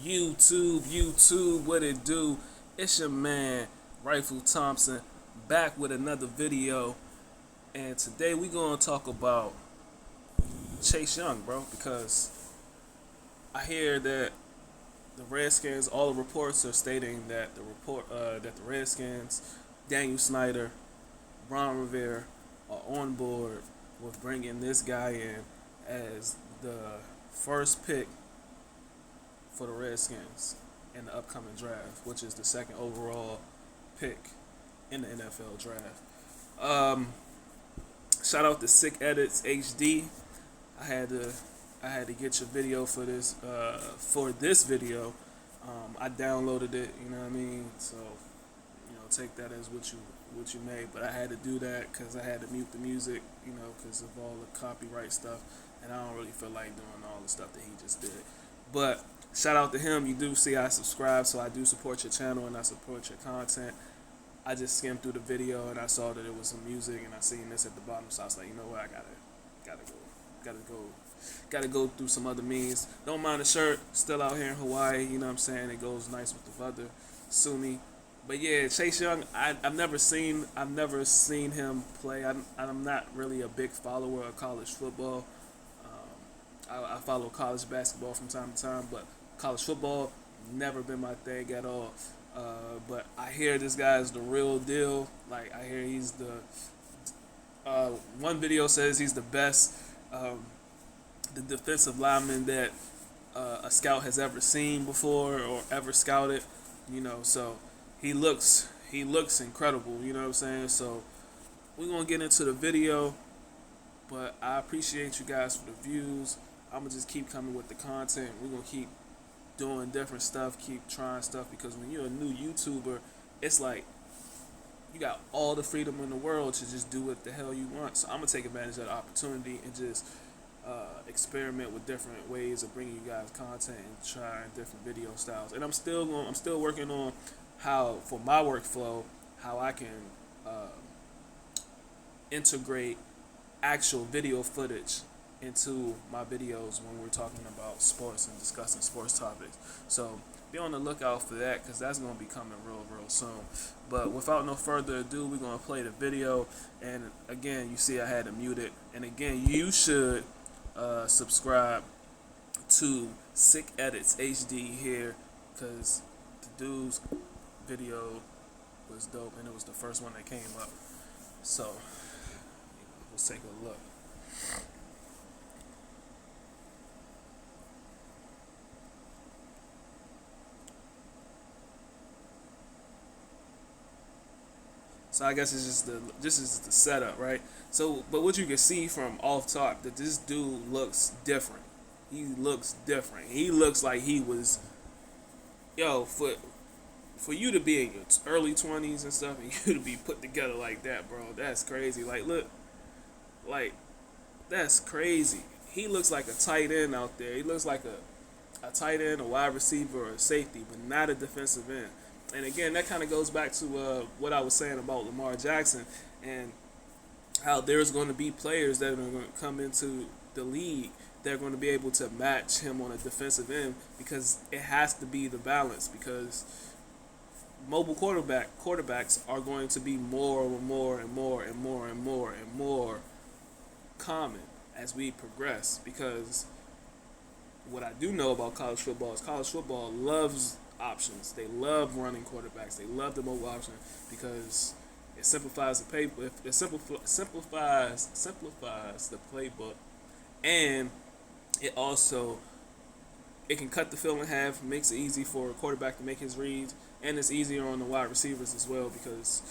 YouTube, what it do? It's your man, Rifle Thompson, back with another video. And today we gonna talk about Chase Young, bro, because I hear that the Redskins, all the reports are stating that the Redskins, Daniel Snyder, Ron Rivera are on board with bringing this guy in as the first pick for the Redskins in the upcoming draft, which is the second overall pick in the NFL draft. Shout out to Sick EditzHD. I had to get your video for this video. I downloaded it, you know what I mean? So, take that as what you made. But I had to do that because I had to mute the music, because of all the copyright stuff, and I don't really feel like doing all the stuff that he just did. But shout out to him. You do see I subscribe, so I do support your channel and I support your content. I just skimmed through the video and I saw that it was some music and I seen this at the bottom, so I was like, you know what, I gotta go through some other means. Don't mind the shirt, still out here in Hawaii, you know what I'm saying? It goes nice with the weather. Sue me. But yeah, Chase Young, I've never seen him play. I'm not really a big follower of college football. I follow college basketball from time to time, but college football never been my thing at all. But I hear this guy is the real deal. Like, I hear he's one video says he's the best the defensive lineman that a scout has ever seen before or ever scouted. So he looks incredible. You know what I'm saying? So we're gonna get into the video, but I appreciate you guys for the views. I'm gonna just keep coming with the content. We're gonna keep doing different stuff, keep trying stuff, because when you're a new YouTuber, it's like you got all the freedom in the world to just do what the hell you want. So I'm gonna take advantage of the opportunity and just experiment with different ways of bringing you guys content and trying different video styles. And I'm still working on how, for my workflow, how I can integrate actual video footage into my videos when we're talking about sports and discussing sports topics. So be on the lookout for that, because that's going to be coming real soon. But without no further ado, we're going to play the video. And again, you see I had to mute it. And again, you should subscribe to Sick EditzHD here, because the dude's video was dope and it was the first one that came up. So let's take a look. So I guess it's this is the setup, right? So, but what you can see from off top, that this dude looks different. He looks different. He looks like he was, for you to be in your early 20s and stuff, and you to be put together like that, bro, that's crazy. Like, look, like, that's crazy. He looks like a tight end out there. He looks like a tight end, a wide receiver, or a safety, but not a defensive end. And again, that kind of goes back to what I was saying about Lamar Jackson and how there's going to be players that are going to come into the league that are going to be able to match him on a defensive end, because it has to be the balance, because mobile quarterbacks are going to be more common as we progress. Because what I do know about college football is college football loves options. They love running quarterbacks. They love the mobile option because it simplifies the paper. It simplifies the playbook, and it can cut the field in half. Makes it easy for a quarterback to make his reads, and it's easier on the wide receivers as well, because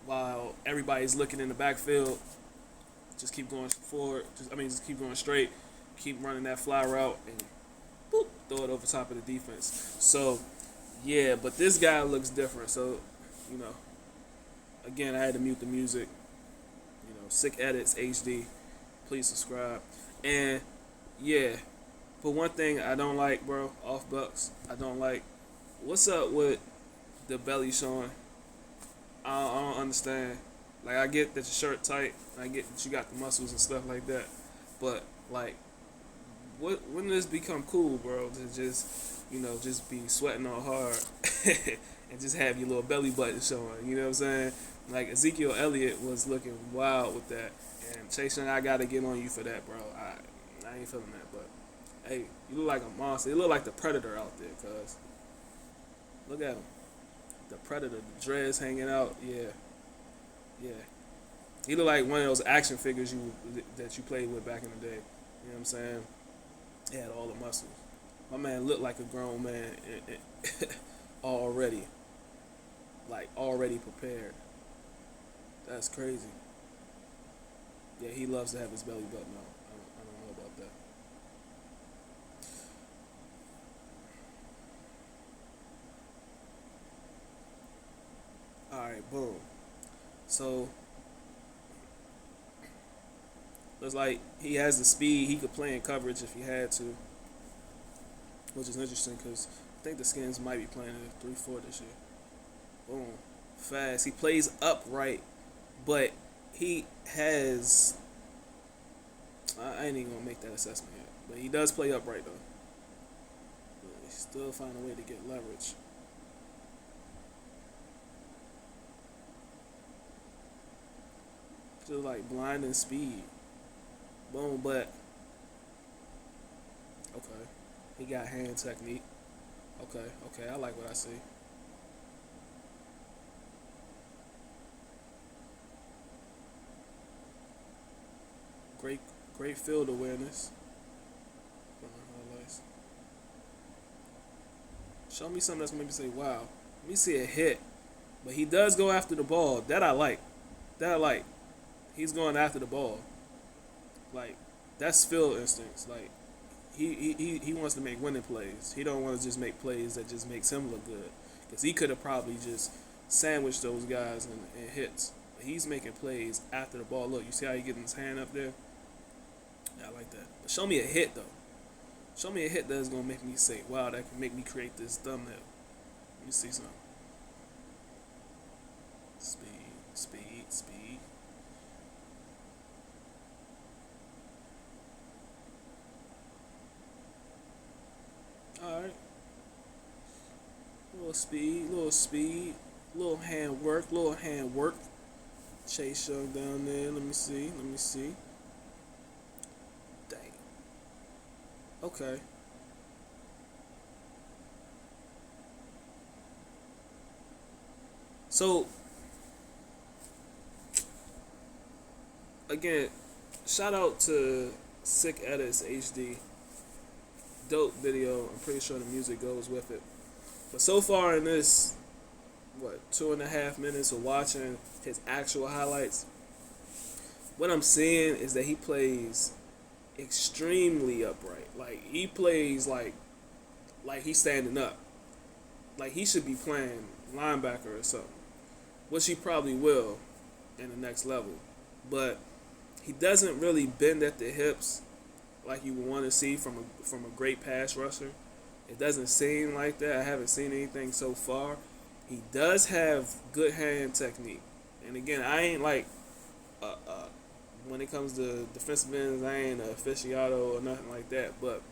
while everybody's looking in the backfield, just keep going forward. Just keep going straight. Keep running that fly route and boop, throw it over top of the defense. So, yeah, but this guy looks different. So, again, I had to mute the music. Sick EditzHD. Please subscribe. And, yeah, but one thing I don't like, bro, off Bucks, I don't like, what's up with the belly showing? I don't understand. Like, I get that your shirt tight. I get that you got the muscles and stuff like that. But, like, when does this become cool, bro? To just just be sweating all hard and just have your little belly button showing. You know what I'm saying? Like Ezekiel Elliott was looking wild with that, and Chase Young, I gotta get on you for that, bro. I ain't feeling that, but hey, you look like a monster. You look like the Predator out there, cuz. Look at him, the Predator, the dreads hanging out. Yeah, yeah. He look like one of those action figures that you played with back in the day. You know what I'm saying? He had all the muscles. My man looked like a grown man already. Like, already prepared. That's crazy. Yeah, he loves to have his belly button out. I don't know about that. Alright, boom. So, looks like he has the speed. He could play in coverage if he had to, which is interesting because I think the Skins might be playing a 3-4 this year. Boom. Fast. He plays upright, but he has. I ain't even gonna make that assessment yet, but he does play upright though. But he still find a way to get leverage. Just like blinding speed. Boom, but okay. He got hand technique. Okay, I like what I see. Great field awareness. Show me something that's gonna make me say, wow. Let me see a hit. But he does go after the ball. That I like. He's going after the ball. Like, that's field instincts. Like, he wants to make winning plays. He don't want to just make plays that just makes him look good. Because he could have probably just sandwiched those guys and hits. But he's making plays after the ball. Look, you see how he getting his hand up there? Yeah, I like that. But show me a hit, though. Show me a hit that's going to make me say, wow, that can make me create this thumbnail. Let me see something. Speed. Alright. Little speed. Little hand work. Chase Young down there. Let me see. Dang. Okay. So, again, shout out to Sick EditzHD. Dope video. I'm pretty sure the music goes with it. But so far in this, 2.5 minutes of watching his actual highlights, what I'm seeing is that he plays extremely upright. Like, he plays like he's standing up. Like, he should be playing linebacker or something, which he probably will in the next level. But he doesn't really bend at the hips like you would want to see from a great pass rusher. It doesn't seem like that. I haven't seen anything so far. He does have good hand technique. And again, I ain't like when it comes to defensive ends, I ain't an aficionado or nothing like that. But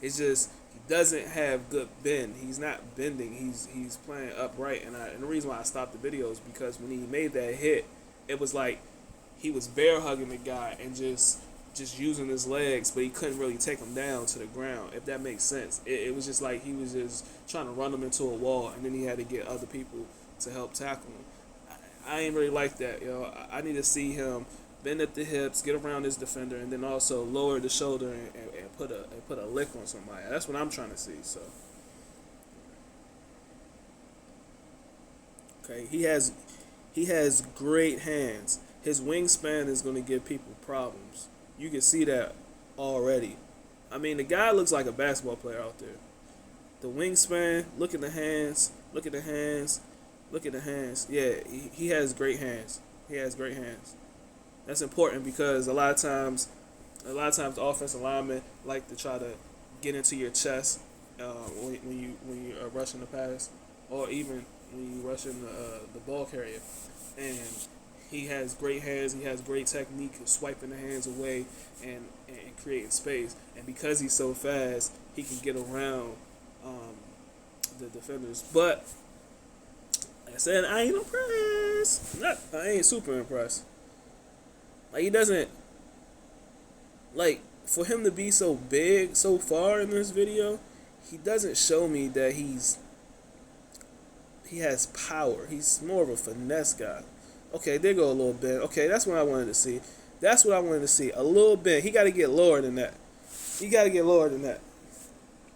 it's just he doesn't have good bend. He's not bending. He's playing upright. And the reason why I stopped the video is because when he made that hit, it was like he was bear hugging the guy and just using his legs, but he couldn't really take him down to the ground, if that makes sense. It was just like he was just trying to run him into a wall, and then he had to get other people to help tackle him. I ain't really like that, yo. I need to see him bend at the hips, get around his defender, and then also lower the shoulder and put a lick on somebody. That's what I'm trying to see. So, okay, he has great hands. His wingspan is going to give people problems. You can see that already. I mean, the guy looks like a basketball player out there. The wingspan, look at the hands. Yeah, he has great hands. That's important because a lot of times offensive linemen like to try to get into your chest when you are rushing the pass, or even when you rushing the ball carrier. And He has great hands. He has great technique of swiping the hands away and creating space. And because he's so fast, he can get around the defenders. But like I said, I ain't impressed. I ain't super impressed. Like he doesn't like for him to be so big so far in this video. He doesn't show me that he has power. He's more of a finesse guy. Okay, there go a little bit. Okay, that's what I wanted to see. That's what I wanted to see. A little bit. He got to get lower than that. He got to get lower than that.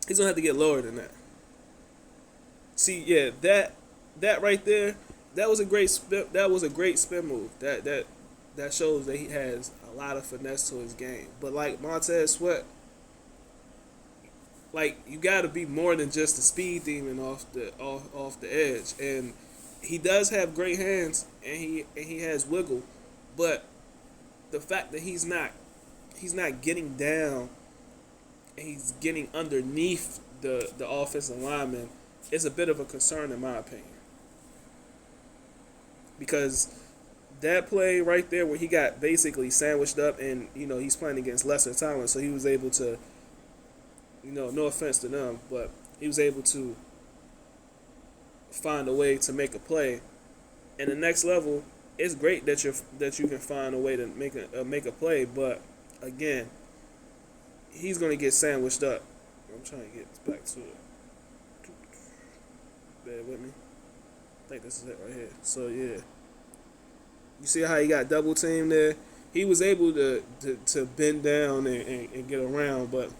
He's gonna have to get lower than that. See, yeah, that right there, that was a great spin. That was a great spin move. That shows that he has a lot of finesse to his game. But like Montez Sweat, like you got to be more than just a speed demon off the edge. And he does have great hands, and he has wiggle, but the fact that he's not getting down and he's getting underneath the offensive lineman is a bit of a concern in my opinion. Because that play right there where he got basically sandwiched up and, he's playing against lesser talent, so he was able to, no offense to them, but he was able to find a way to make a play. And the next level, it's great that you can find a way to make a play, but again, he's gonna get sandwiched up. I'm trying to get back to it. Bear with me. I think this is it right here. So yeah, you see how he got double teamed there? He was able to bend down and get around, but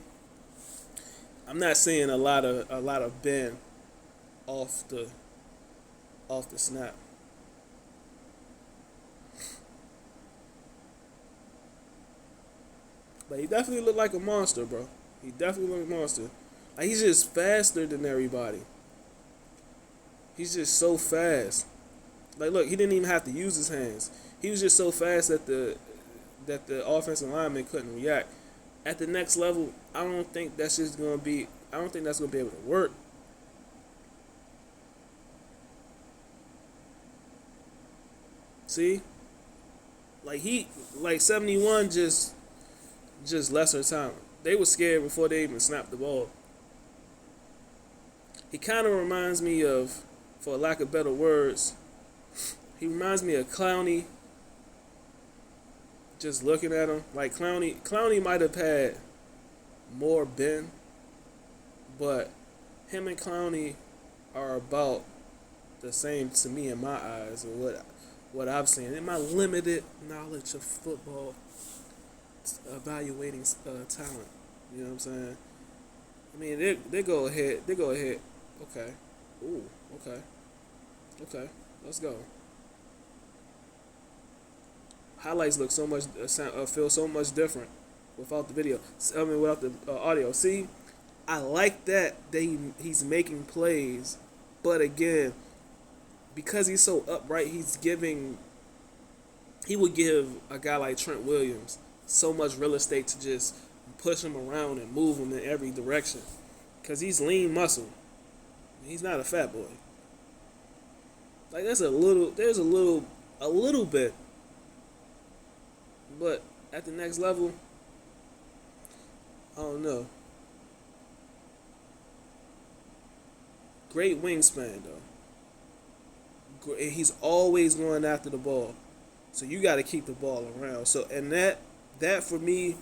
I'm not seeing a lot of bend off the snap. But he definitely looked like a monster, bro. He definitely looked like a monster. Like he's just faster than everybody. He's just so fast. Like look, he didn't even have to use his hands. He was just so fast that the offensive lineman couldn't react. At the next level, I don't think that's gonna be able to work. See? Like 71 just lesser talent. They were scared before they even snapped the ball. He kind of reminds me of, for lack of better words, he reminds me of Clowney. Just looking at him, like Clowney might have had more bend, but him and Clowney are about the same to me in my eyes, or what I've seen in my limited knowledge of football, evaluating talent. You know what I'm saying? I mean, they go ahead. Okay. Ooh. Okay. Let's go. Highlights look so much feel so much different without the video. Without the audio. See, I like that he's making plays, but again, because he's so upright, he would give a guy like Trent Williams so much real estate to just push him around and move him in every direction. Because he's lean muscle. He's not a fat boy. Like there's a little bit. But at the next level, I don't know. Great wingspan though. He's always going after the ball. So you got to keep the ball around. So and that for me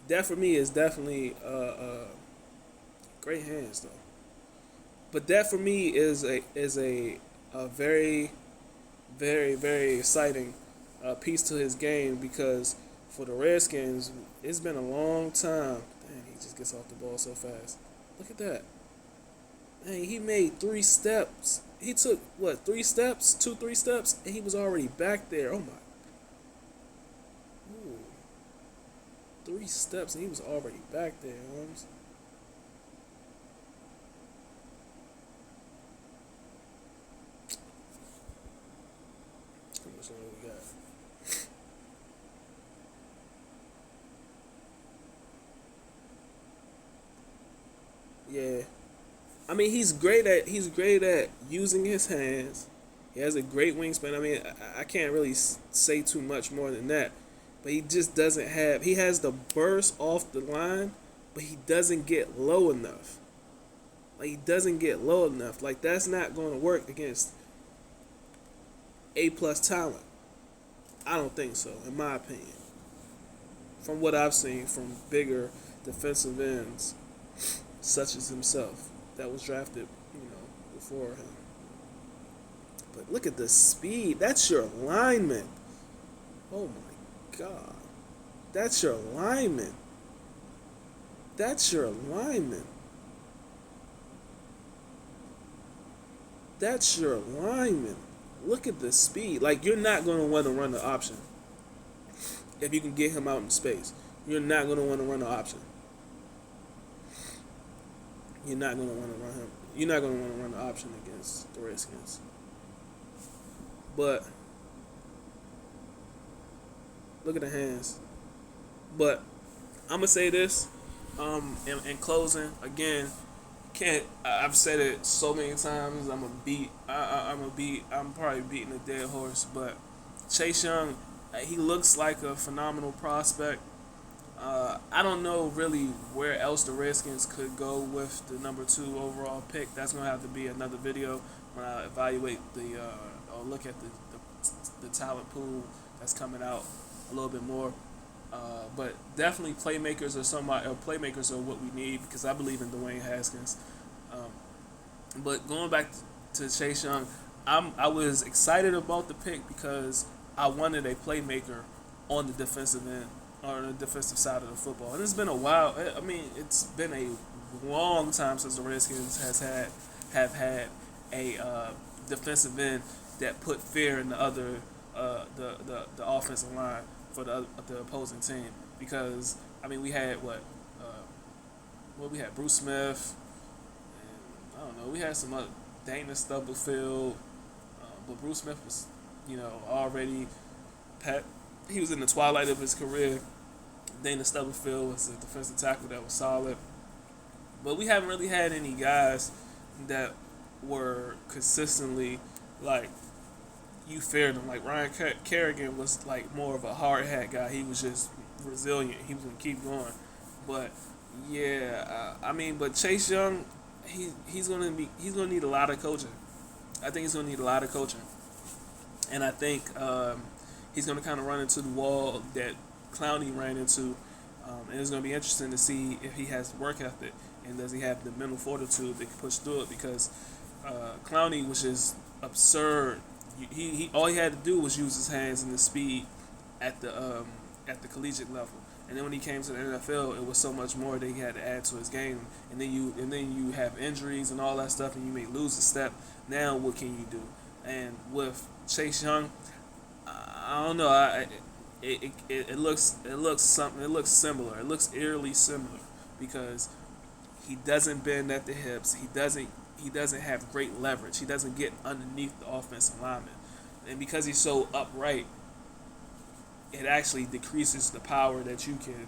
is definitely great hands though. But that for me is a very, very, very exciting piece to his game, because for the Redskins, it's been a long time. Dang, he just gets off the ball so fast. Look at that. Dang, he made 3 steps. He took, 3 steps? 3 steps? And he was already back there. Oh, my. Ooh. 3 steps, and he was already back there, Holmes. How much longer we got? Yeah. I mean, he's great at using his hands. He has a great wingspan. I mean, I can't really say too much more than that. But he just doesn't have. He has the burst off the line, but he doesn't get low enough. Like, he doesn't get low enough. Like, that's not going to work against A-plus talent. I don't think so, in my opinion. From what I've seen from bigger defensive ends, such as himself, that was drafted, before him. But look at the speed. That's your lineman. Oh my God. That's your lineman. That's your lineman. That's your lineman. Look at the speed. Like, you're not going to want to run the option if you can get him out in space. You're not going to want to run the option. You're not going to want to run him. You're not going to want to run the option against the Redskins. But look at the hands. But I'm gonna say this in closing again. I've said it so many times. I'm probably beating a dead horse. But Chase Young, he looks like a phenomenal prospect. I don't know really where else the Redskins could go with the number 2 overall pick. That's gonna have to be another video when I evaluate or look at the talent pool that's coming out a little bit more. But definitely playmakers are what we need, because I believe in Dwayne Haskins. But going back to Chase Young, I was excited about the pick because I wanted a playmaker on the defensive end, or on the defensive side of the football. And it's been a while. I mean, it's been a long time since the Redskins have had a defensive end that put fear in the other the offensive line for the opposing team. Because I mean, we had we had Bruce Smith, and I don't know, we had some other Dana Stubblefield, but Bruce Smith was already he was in the twilight of his career. Dana Stubblefield was a defensive tackle that was solid, but we haven't really had any guys that were consistently like you feared him. Like Ryan Kerrigan was like more of a hard hat guy. He was just resilient. He was gonna keep going. But yeah, but Chase Young, he's gonna need a lot of coaching. I think he's gonna need a lot of coaching, and I think he's gonna kind of run into the wall that Clowney ran into, and it's gonna be interesting to see if he has work ethic and does he have the mental fortitude that can push through it, because Clowney was just absurd. He all he had to do was use his hands and the speed at the collegiate level, and then when he came to the NFL, it was so much more that he had to add to his game. And then you have injuries and all that stuff, and you may lose a step. Now what can you do? And with Chase Young, I don't know. It looks similar. It looks eerily similar, because he doesn't bend at the hips. He doesn't have great leverage. He doesn't get underneath the offensive lineman, and because he's so upright, it actually decreases the power that you can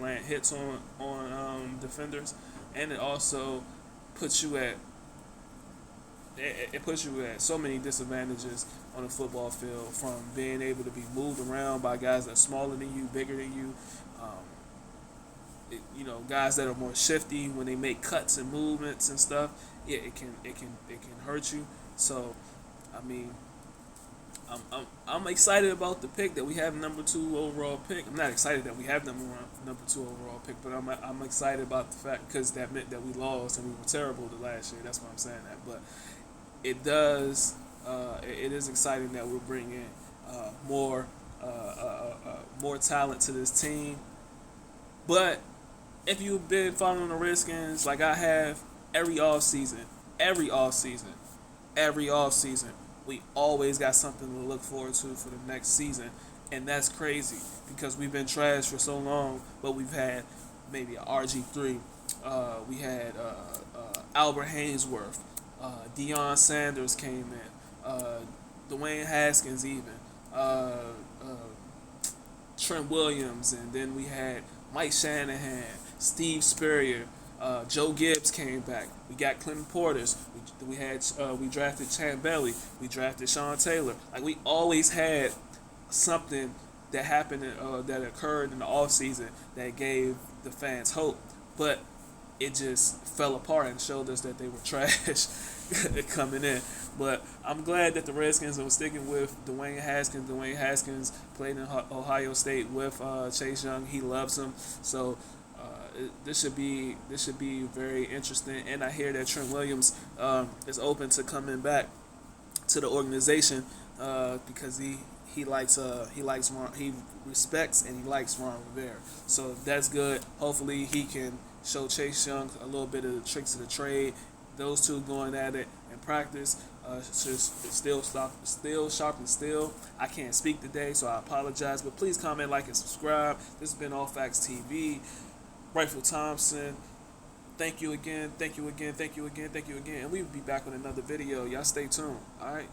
land hits on defenders, and it also puts you at so many disadvantages on the football field, from being able to be moved around by guys that are smaller than you, bigger than you, guys that are more shifty when they make cuts and movements and stuff. Yeah, it can hurt you. So, I mean, I'm excited about the pick that we have, number 2 overall pick. I'm not excited that we have number 2 overall pick, but I'm excited about the fact, because that meant that we lost and we were terrible the last year. That's why I'm saying that. But it does. It is exciting that we're bringing more talent to this team. But if you've been following the Redskins like I have, every offseason, we always got something to look forward to for the next season. And that's crazy, because we've been trash for so long, but we've had maybe a RG3. We had Albert Haynesworth. Deion Sanders came in. Dwayne Haskins even. Trent Williams. And then we had Mike Shanahan, Steve Spurrier. Joe Gibbs came back. We got Clinton Porters. We drafted Champ Bailey. We drafted Sean Taylor. Like, we always had something that happened that occurred in the off season that gave the fans hope, but it just fell apart and showed us that they were trash coming in. But I'm glad that the Redskins are sticking with Dwayne Haskins. Dwayne Haskins played in Ohio State with Chase Young. He loves him, so this should be very interesting. And I hear that Trent Williams is open to coming back to the organization because he respects and he likes Ron Rivera. So that's good. Hopefully he can show Chase Young a little bit of the tricks of the trade. Those two going at it in practice. Still sharp and still. I can't speak today, so I apologize. But please comment, like, and subscribe. This has been All Facts TV. Rifle Thompson. Thank you again. Thank you again. Thank you again. Thank you again. And we will be back with another video. Y'all stay tuned. All right.